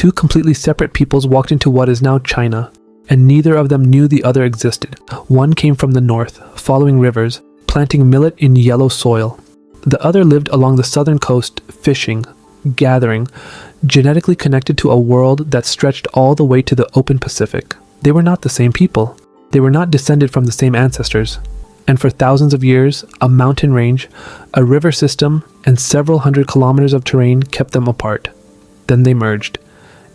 Two completely separate peoples walked into what is now China, and neither of them knew the other existed. One came from the north, following rivers, planting millet in yellow soil. The other lived along the southern coast, fishing, gathering, genetically connected to a world that stretched all the way to the open Pacific. They were not the same people. They were not descended from the same ancestors. And for thousands of years, a mountain range, a river system, and several hundred kilometers of terrain kept them apart. Then they merged.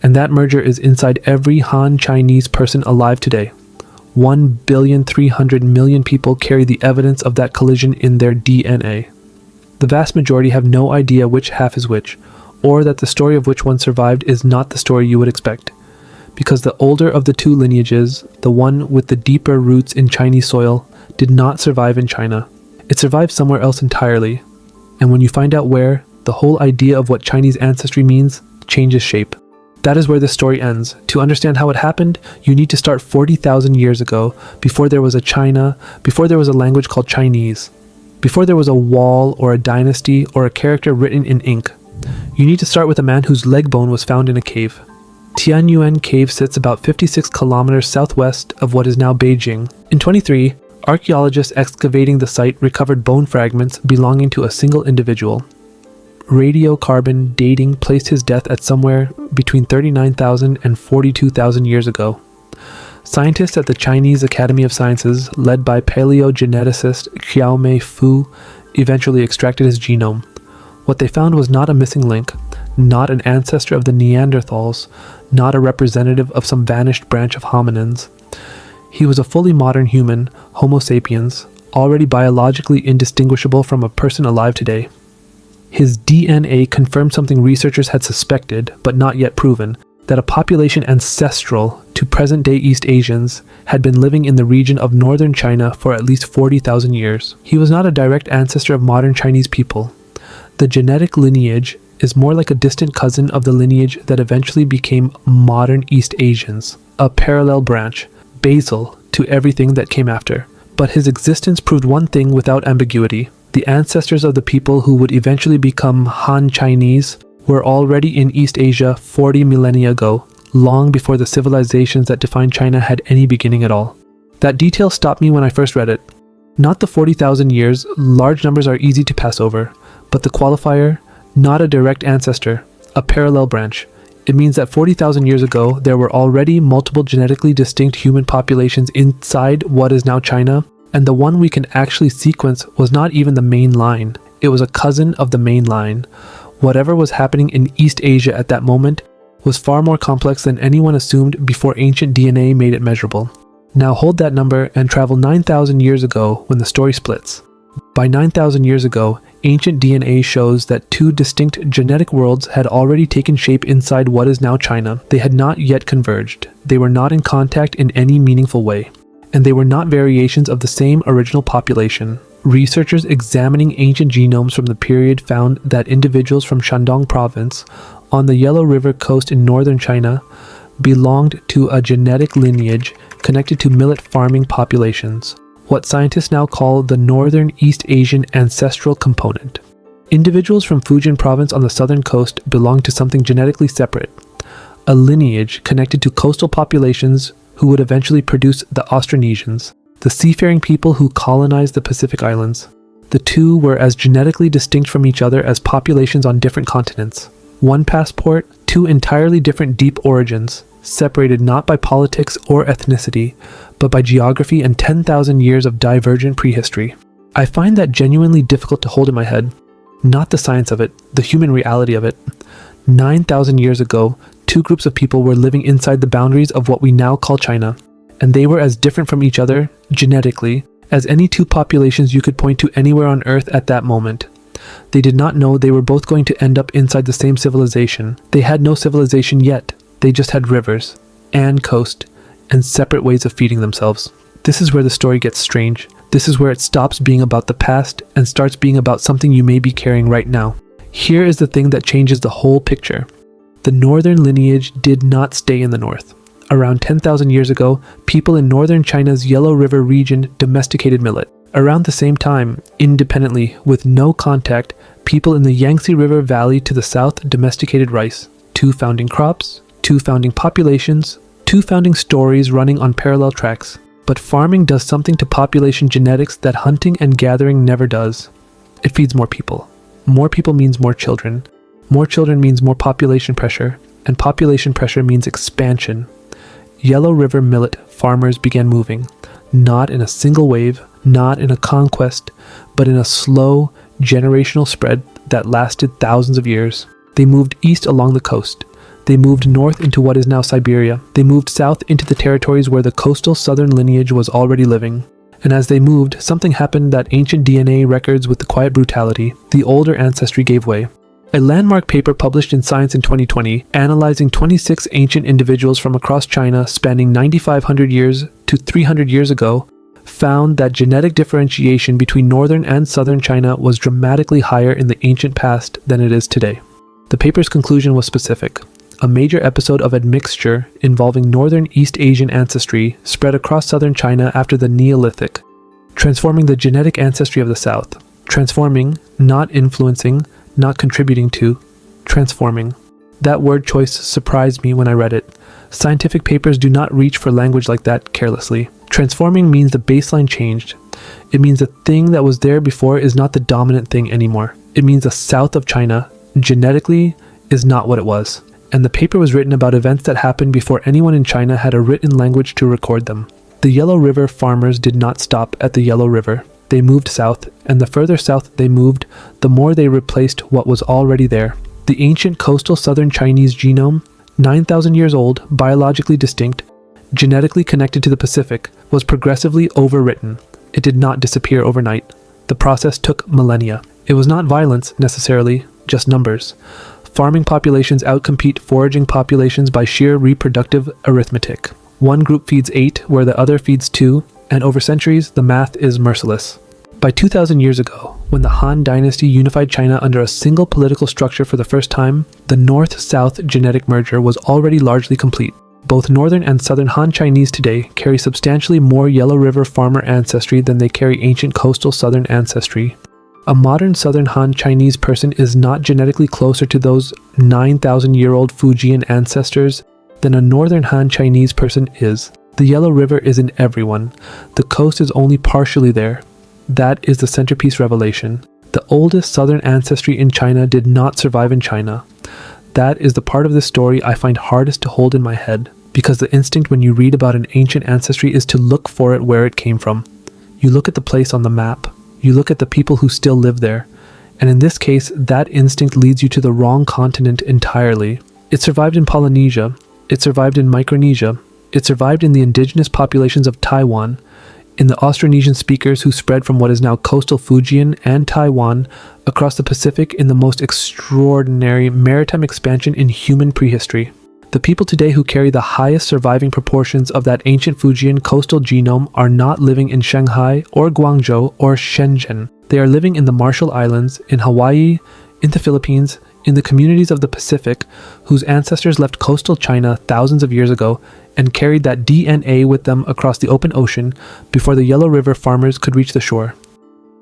And that merger is inside every Han Chinese person alive today. 1,300,000,000 people carry the evidence of that collision in their DNA. The vast majority have no idea which half is which, or that the story of which one survived is not the story you would expect. Because the older of the two lineages, the one with the deeper roots in Chinese soil, did not survive in China. It survived somewhere else entirely. And when you find out where, the whole idea of what Chinese ancestry means changes shape. That is where the story ends. To understand how it happened, you need to start 40,000 years ago, before there was a China, before there was a language called Chinese, before there was a wall or a dynasty or a character written in ink. You need to start with a man whose leg bone was found in a cave. Tianyuan Cave sits about 56 kilometers southwest of what is now Beijing. In 23, archaeologists excavating the site recovered bone fragments belonging to a single individual. Radiocarbon dating placed his death at somewhere between 39,000 and 42,000 years ago. Scientists at the Chinese Academy of Sciences, led by paleogeneticist Xiaomei Fu, eventually extracted his genome. What they found was not a missing link, not an ancestor of the Neanderthals, not a representative of some vanished branch of hominins. He was a fully modern human, Homo sapiens, already biologically indistinguishable from a person alive today. His DNA confirmed something researchers had suspected, but not yet proven, that a population ancestral to present-day East Asians had been living in the region of northern China for at least 40,000 years. He was not a direct ancestor of modern Chinese people. The genetic lineage is more like a distant cousin of the lineage that eventually became modern East Asians, a parallel branch, basal to everything that came after. But his existence proved one thing without ambiguity. The ancestors of the people who would eventually become Han Chinese were already in East Asia 40 millennia ago, long before the civilizations that defined China had any beginning at all. That detail stopped me when I first read it. Not the 40,000 years, large numbers are easy to pass over, but the qualifier, not a direct ancestor, a parallel branch. It means that 40,000 years ago, there were already multiple genetically distinct human populations inside what is now China, and the one we can actually sequence was not even the main line. It was a cousin of the main line. Whatever was happening in East Asia at that moment was far more complex than anyone assumed before ancient DNA made it measurable. Now hold that number and travel 9,000 years ago when the story splits. By 9,000 years ago, ancient DNA shows that two distinct genetic worlds had already taken shape inside what is now China. They had not yet converged. They were not in contact in any meaningful way. And they were not variations of the same original population. Researchers examining ancient genomes from the period found that individuals from Shandong province on the Yellow River coast in northern China belonged to a genetic lineage connected to millet farming populations, what scientists now call the Northern East Asian ancestral component. Individuals from Fujian province on the southern coast belonged to something genetically separate, a lineage connected to coastal populations who would eventually produce the Austronesians, the seafaring people who colonized the Pacific Islands. The two were as genetically distinct from each other as populations on different continents. One passport, two entirely different deep origins, separated not by politics or ethnicity, but by geography and 10,000 years of divergent prehistory. I find that genuinely difficult to hold in my head. Not the science of it, the human reality of it. 9,000 years ago, two groups of people were living inside the boundaries of what we now call China, and they were as different from each other, genetically, as any two populations you could point to anywhere on Earth at that moment. They did not know they were both going to end up inside the same civilization. They had no civilization yet. They just had rivers, and coast, and separate ways of feeding themselves. This is where the story gets strange. This is where it stops being about the past and starts being about something you may be carrying right now. Here is the thing that changes the whole picture. The northern lineage did not stay in the north. Around 10,000 years ago, people in northern China's Yellow River region domesticated millet. Around the same time, independently, with no contact, people in the Yangtze River Valley to the south domesticated rice. Two founding crops, two founding populations, two founding stories running on parallel tracks. But farming does something to population genetics that hunting and gathering never does. It feeds more people. More people means more children. More children means more population pressure, and population pressure means expansion. Yellow River millet farmers began moving, not in a single wave, not in a conquest, but in a slow, generational spread that lasted thousands of years. They moved east along the coast. They moved north into what is now Siberia. They moved south into the territories where the coastal southern lineage was already living. And as they moved, something happened that ancient DNA records with the quiet brutality. The older ancestry gave way. A landmark paper published in Science in 2020, analyzing 26 ancient individuals from across China spanning 9,500 years to 300 years ago, found that genetic differentiation between northern and southern China was dramatically higher in the ancient past than it is today. The paper's conclusion was specific. A major episode of admixture involving northern East Asian ancestry spread across southern China after the Neolithic, transforming the genetic ancestry of the South. Transforming, not influencing, not contributing to, transforming. That word choice surprised me when I read it. Scientific papers do not reach for language like that carelessly. Transforming means the baseline changed. It means the thing that was there before is not the dominant thing anymore. It means the south of China, genetically, is not what it was. And the paper was written about events that happened before anyone in China had a written language to record them. The Yellow River farmers did not stop at the Yellow River. They moved south, and the further south they moved, the more they replaced what was already there. The ancient coastal southern Chinese genome, 9,000 years old, biologically distinct, genetically connected to the Pacific, was progressively overwritten. It did not disappear overnight. The process took millennia. It was not violence, necessarily, just numbers. Farming populations outcompete foraging populations by sheer reproductive arithmetic. One group feeds 8 where the other feeds 2, and over centuries, the math is merciless. By 2,000 years ago, when the Han Dynasty unified China under a single political structure for the first time, the North-South genetic merger was already largely complete. Both northern and southern Han Chinese today carry substantially more Yellow River farmer ancestry than they carry ancient coastal southern ancestry. A modern southern Han Chinese person is not genetically closer to those 9,000-year-old Fujian ancestors than a northern Han Chinese person is. The Yellow River is in everyone. The coast is only partially there. That is the centerpiece revelation. The oldest southern ancestry in China did not survive in China. That is the part of this story I find hardest to hold in my head, because the instinct when you read about an ancient ancestry is to look for it where it came from. You look at the place on the map. You look at the people who still live there, and in this case, that instinct leads you to the wrong continent entirely. It survived in Polynesia, it survived in Micronesia, it survived in the indigenous populations of Taiwan, in the Austronesian speakers who spread from what is now coastal Fujian and Taiwan across the Pacific in the most extraordinary maritime expansion in human prehistory. The people today who carry the highest surviving proportions of that ancient Fujian coastal genome are not living in Shanghai or Guangzhou or Shenzhen. They are living in the Marshall Islands, in Hawaii, in the Philippines, in the communities of the Pacific whose ancestors left coastal China thousands of years ago and carried that DNA with them across the open ocean before the Yellow River farmers could reach the shore.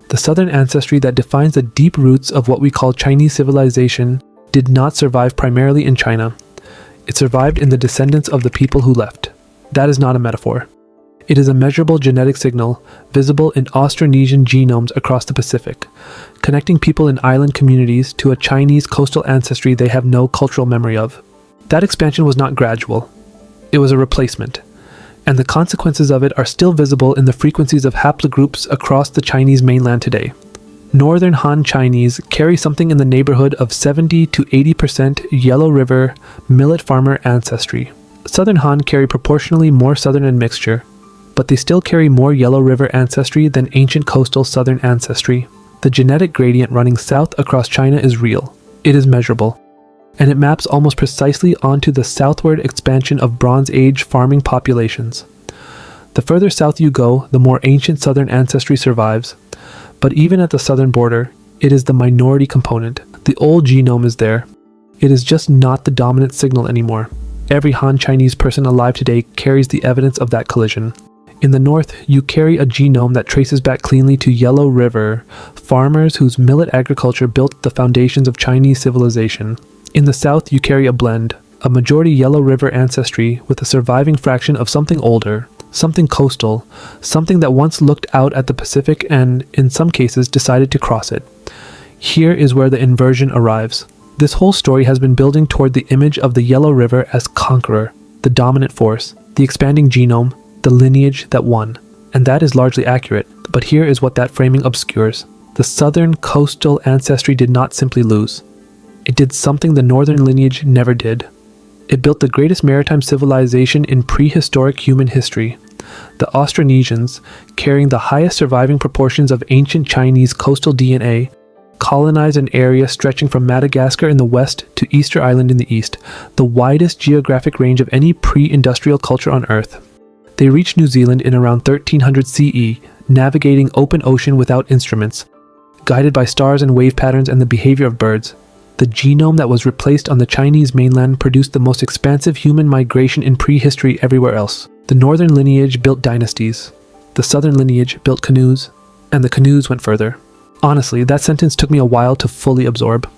The southern ancestry that defines the deep roots of what we call Chinese civilization did not survive primarily in China. It survived in the descendants of the people who left. That is not a metaphor. It is a measurable genetic signal visible in Austronesian genomes across the Pacific, connecting people in island communities to a Chinese coastal ancestry they have no cultural memory of. That expansion was not gradual. It was a replacement, and the consequences of it are still visible in the frequencies of haplogroups across the Chinese mainland today. Northern Han Chinese carry something in the neighborhood of 70 to 80% Yellow River millet farmer ancestry. Southern Han carry proportionally more southern admixture, but they still carry more Yellow River ancestry than ancient coastal southern ancestry. The genetic gradient running south across China is real. It is measurable. And it maps almost precisely onto the southward expansion of Bronze Age farming populations. The further south you go, the more ancient southern ancestry survives. But even at the southern border, it is the minority component. The old genome is there. It is just not the dominant signal anymore. Every Han Chinese person alive today carries the evidence of that collision. In the north, you carry a genome that traces back cleanly to Yellow River, farmers whose millet agriculture built the foundations of Chinese civilization. In the south, you carry a blend a majority Yellow River ancestry with a surviving fraction of something older, something coastal, something that once looked out at the Pacific and, in some cases, decided to cross it. Here is where the inversion arrives. This whole story has been building toward the image of the Yellow River as conqueror, the dominant force, the expanding genome, the lineage that won. And that is largely accurate, but here is what that framing obscures. The southern coastal ancestry did not simply lose. It did something the northern lineage never did. It built the greatest maritime civilization in prehistoric human history. The Austronesians, carrying the highest surviving proportions of ancient Chinese coastal DNA, colonized an area stretching from Madagascar in the west to Easter Island in the east, the widest geographic range of any pre-industrial culture on Earth. They reached New Zealand in around 1300 CE, navigating open ocean without instruments, guided by stars and wave patterns and the behavior of birds. The genome that was replaced on the Chinese mainland produced the most expansive human migration in prehistory everywhere else. The northern lineage built dynasties, the southern lineage built canoes, and the canoes went further. Honestly, that sentence took me a while to fully absorb.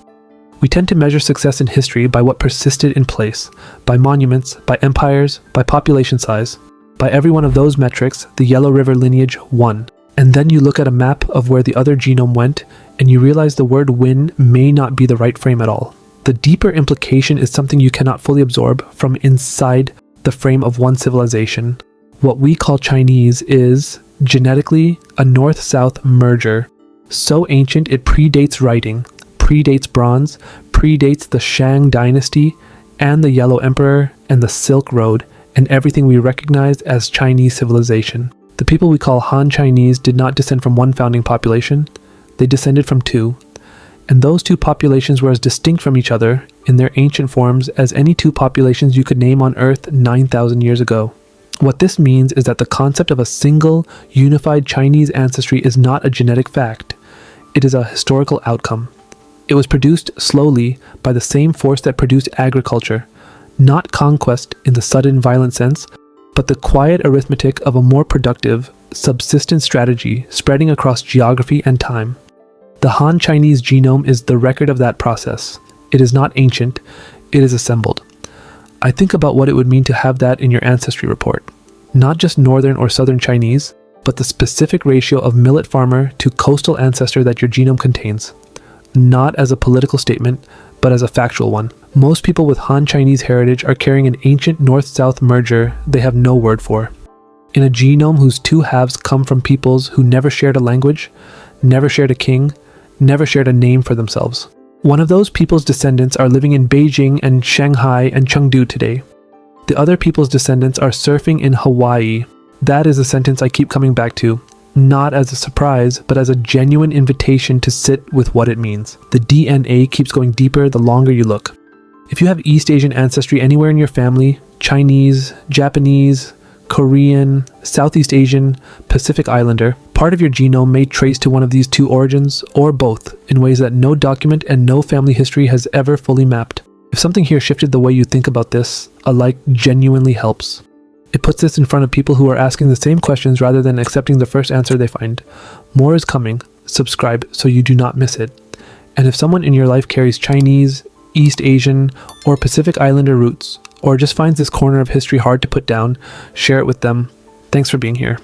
We tend to measure success in history by what persisted in place, by monuments, by empires, by population size. By every one of those metrics, the Yellow River lineage won. And then you look at a map of where the other genome went, and you realize the word win may not be the right frame at all. The deeper implication is something you cannot fully absorb from inside the frame of one civilization. What we call Chinese is, genetically, a north-south merger. So ancient it predates writing, predates bronze, predates the Shang dynasty, and the Yellow Emperor, and the Silk Road, and everything we recognize as Chinese civilization. The people we call Han Chinese did not descend from one founding population, they descended from two, and those two populations were as distinct from each other in their ancient forms as any two populations you could name on Earth 9,000 years ago. What this means is that the concept of a single, unified Chinese ancestry is not a genetic fact, it is a historical outcome. It was produced slowly by the same force that produced agriculture, not conquest in the sudden violent sense, but the quiet arithmetic of a more productive, subsistence strategy spreading across geography and time. The Han Chinese genome is the record of that process. It is not ancient, it is assembled. I think about what it would mean to have that in your ancestry report. Not just northern or southern Chinese, but the specific ratio of millet farmer to coastal ancestor that your genome contains. Not as a political statement, but as a factual one. Most people with Han Chinese heritage are carrying an ancient north-south merger they have no word for. In a genome whose two halves come from peoples who never shared a language, never shared a king, never shared a name for themselves. One of those people's descendants are living in Beijing and Shanghai and Chengdu today. The other people's descendants are surfing in Hawaii. That is a sentence I keep coming back to, not as a surprise, but as a genuine invitation to sit with what it means. The DNA keeps going deeper the longer you look. If you have East Asian ancestry anywhere in your family, Chinese, Japanese, Korean, Southeast Asian, Pacific Islander, part of your genome may trace to one of these two origins, or both, in ways that no document and no family history has ever fully mapped. If something here shifted the way you think about this, a like genuinely helps. It puts this in front of people who are asking the same questions rather than accepting the first answer they find. More is coming. Subscribe so you do not miss it. And if someone in your life carries Chinese, East Asian, or Pacific Islander roots, or just finds this corner of history hard to put down, share it with them. Thanks for being here.